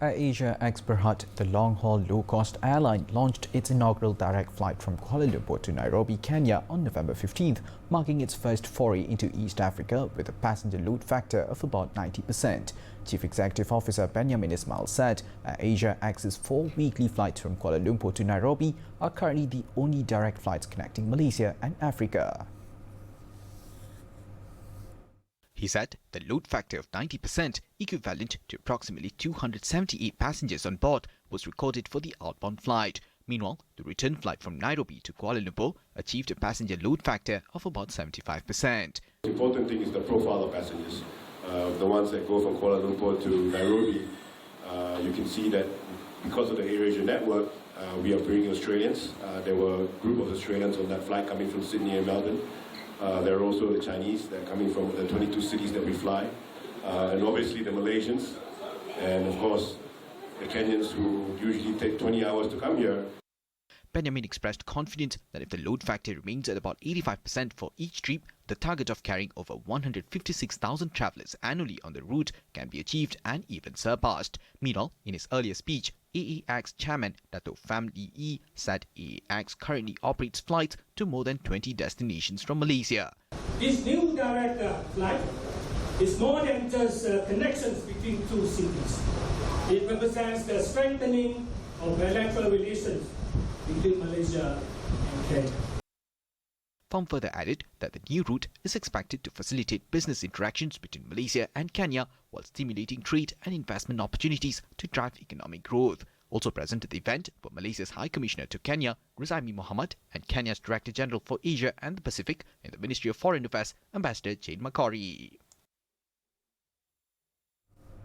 AirAsia X Bhd, the long-haul low-cost airline, launched its inaugural direct flight from Kuala Lumpur to Nairobi, Kenya on November 15th, marking its first foray into East Africa with a passenger load factor of about 90%. Chief Executive Officer Bernama said AirAsia X's 4 weekly flights from Kuala Lumpur to Nairobi are currently the only direct flights connecting Malaysia and Africa. He said the load factor of 90%, equivalent to approximately 278 passengers on board, was recorded for the outbound flight. Meanwhile, the return flight from Nairobi to Kuala Lumpur achieved a passenger load factor of about 75%. The important thing is the profile of passengers. The ones that go from Kuala Lumpur to Nairobi, you can see that because of the AirAsia network, we are bringing Australians. There were a group of Australians on that flight coming from Sydney and Melbourne. There are also the Chinese that are coming from the 22 cities that we fly, and obviously the Malaysians, and of course the Kenyans who usually take 20 hours to come here. Bernama expressed confidence that if the load factor remains at about 85% for each trip, the target of carrying over 156,000 travellers annually on the route can be achieved and even surpassed. Meanwhile, in his earlier speech, AAX chairman Dato' Family E said AAX currently operates flights to more than 20 destinations from Malaysia. This new direct flight is more than just connections between two cities. It represents the strengthening of bilateral relations between Malaysia and Kenya. Pham further added that the new route is expected to facilitate business interactions between Malaysia and Kenya while stimulating trade and investment opportunities to drive economic growth. Also present at the event were Malaysia's High Commissioner to Kenya, Rizami Mohammed, and Kenya's Director General for Asia and the Pacific in the Ministry of Foreign Affairs, Ambassador Jane Makori.